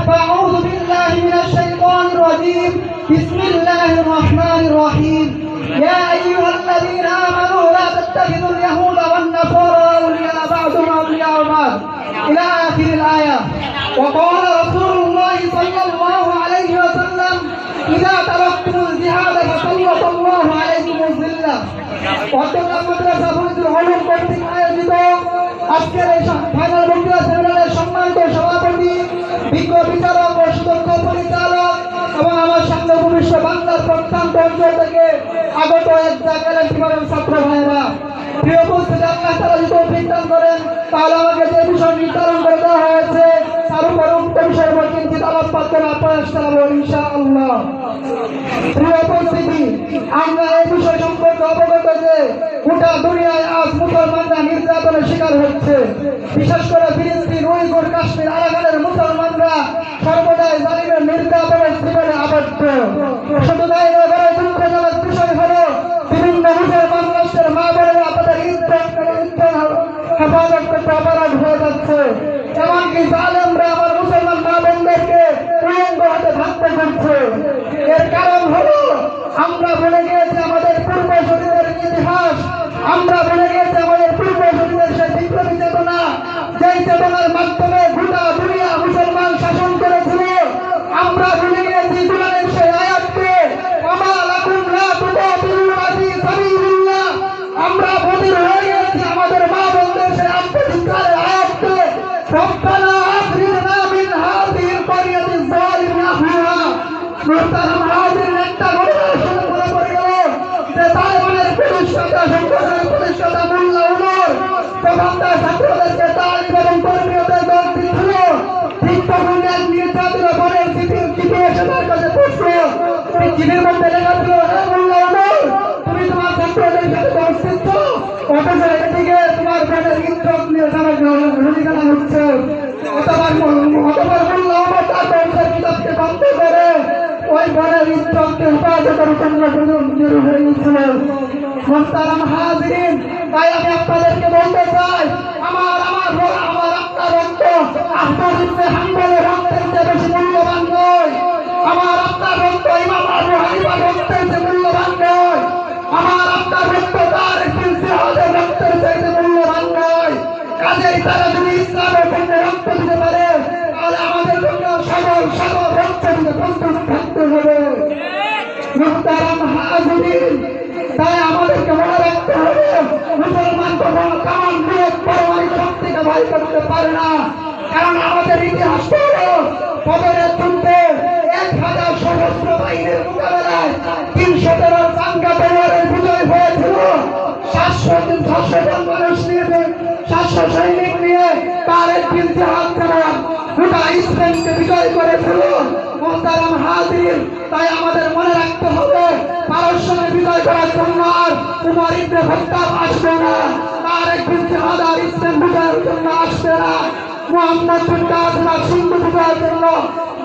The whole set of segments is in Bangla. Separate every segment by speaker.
Speaker 1: فأعوذ بالله من الشيطان الرجيم بسم الله الرحمن الرحيم يا أيها الذين آمنوا لا تتخذوا اليهود والنصارى أولياء بعضهم أولياء بعض إلى آخر الآية. وقال رسول الله صلى الله عليه وسلم إذا تركتم الجهاد فسلط الله عليكم الذلة. চট্টগ্রাম মাদ্রাসা ফজলুল উলুম কর্তৃক আয়োজিত আজকের এই ফাইনাল বক্তৃতা সেমিনারের সম্মানিত সভাপতি, বিজ্ঞ বিচারক ও সুদক্ষ পরিচালক এবং আমার সামনে ভবিষ্য বাংলার প্রত্যন্ত অঞ্চল থেকে আগত এক জায়গায় ছাত্র ভাইয়েরা, প্রিয় উপস্থিতি, আল্লাহ তাআলা যদি তৌফিক দান করেন তাহলে আমাকে যে বিষয় নির্ধারণ করে দেওয়া হয়েছে তার উপর উক্ত বিষয়ের উপর কিঞ্চিৎ আলোকপাত করার প্রয়াস চালাবো ইনশাআল্লাহ। প্রিয় উপস্থিতি, আমরা এই বিষয় সম্পর্কে অবগত যে গোটা দুনিয়ায় আজ মুসলমানরা নির্যাতনের শিকার হচ্ছে। বিশেষ করে ফিলিস্তিন, উইগুর, কাশ্মীর, আরাকানের মুসলমানরা সর্বদাই জালিমের নির্যাতনের জীবনে আবদ্ধ। শুধু তাই নয়, বড় দুঃখজনক বিষয় হলো বিভিন্ন মুসলমান রাষ্ট্রের মা বোনেরা তাদের হেফাজত করতে অপরাধ হয়ে যাচ্ছে। এমনকি জালেমরা আমার মুসলমান মা বোনদেরকে উলঙ্গ হাতে ভাঙতে করছে। এর কারণ হলো আমরা ভুলে গিয়েছি আমাদের পূর্বসূরীদের ইতিহাস, আমরা ভুলে গিয়েছি আমাদের পূর্বসূরীদের সেই বিপ্লবী চেতনা, যেই চেতনার মাধ্যমে গোটা দুনিয়া মুসলমান শাসন করেছিল। আমরা ভুলে গিয়েছি কোরআনের সেই আয়াতকে, ওমা লাকুম লা তুকাতিলুনা ফি সাবিলিল্লাহ। আমরা বধির হয়ে গেছি আমাদের মা বোনদের সেই আত্মধিক্কারের আয়াতকে, রব্বানা আখরিজনা মিন হাযিহিল ক্বরিয়াতিজ যালিমি আহলিহা। মুহতারাম হাজিরিন, একটা ঘটনা শুনে মনে পড়ে গেল যে তালেবানের প্রতিষ্ঠাতা সংগঠনের প্রতিষ্ঠাতা মোল্লা উমর যখন তার ছাত্রদেরকে তালিম এবং কর্মীদের দল দিচ্ছিল, ঠিক তখন এক নির্যাতিত বনের চিঠি এসে তার কাছে পড়ছিল। এই চিঠির মধ্যে লেখা ছিল, হে মোল্লা উমর, তুমি তোমার ছাত্রদের সাথে বসছিচ্ছ, অথচ এদিকে তোমার বোনের ইজ্জত নিয়ে রুজিখানা হচ্ছে। অতবার মোল্লা উমর তার বংশের কিতাবকে বন্ধ করে ওই বনের ইজ্জতকে হেফাজতের জন্য বের হয়ে গিয়েছিল। মুহতারাম হাজিরিন, তাই আমি আপনাদেরকে বলতে চাই, আমার আপনার রক্ত আহমদ ইবনে হাম্বলের রক্তের চেয়ে বেশি মূল্যবান নয়। আমার আপনার রক্ত ইমাম আবু হানিফার রক্তের চেয়ে মূল্যবান নয়। আমার আপনার রক্ত তারিক বিন জিয়াদের রক্তের চেয়ে মূল্যবান নয়। কাজেই তারা যদি ইসলামের জন্য রক্ত দিতে পারে তাহলে আমাদের জন্য সকল রক্ত দিতে প্রস্তুত থাকতে হবে। মুহতারাম হাজিরিন, তাই আমাদেরকে মনে রাখতে হবে, মুসলমান কখনো কামান দিয়ে পরমাণু শক্তিকে ভয় করতে পারে না। কারণ আমাদের ইতিহাস হলো বদরের যুদ্ধে 1000 সশস্ত্র বাহিনীর মোকাবেলায় 313 চাঙ্গা তলোয়ারের বিজয় হয়েছিল। 700 জন মানুষ নিয়ে, 700 সৈনিক নিয়ে তারেক বিন জিয়াদ গোটা ইসলামকে বিজয় করেছিল। মুহতারাম হাজিরিন, তাই আমাদের মনে রাখতে হবে, পারস্যকে বিজয় করার জন্য আর উমর ইবনে খাত্তাব আসবে না, তারেক বিন জিয়াদ আর ইসলাম বিজয়ের জন্য আসবে না, মুহাম্মদ বিন কাসিম আর সিন্ধু বিজয়ের জন্য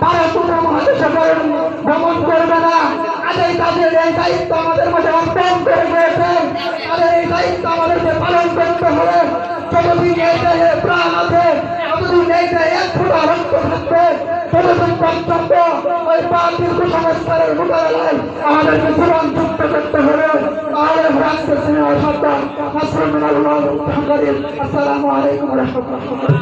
Speaker 1: ভারত উপমহাদেশে ভ্রমণ করবে না। কাজেই তাদের এই দায়িত্ব আমাদের মধ্যে অর্পণ করে গিয়েছেন। তাদের এই দায়িত্ব আমাদেরকে পালন করতে হবে। যতদিন এই দেহে প্রাণ আছে, ততদিন এই দেহে এক ফোঁটা রক্ত থাকবে, ততদিন পর্যন্ত ওই বাতিল কুসংস্কারের মোকাবেলায় আমাদেরকে জীবন যুক্ত করতে হবে। তাহলে রাষ্ট্র সিনেমা সরকার আসসালামু আলাইকুম ওয়া রাহমাতুল্লাহ।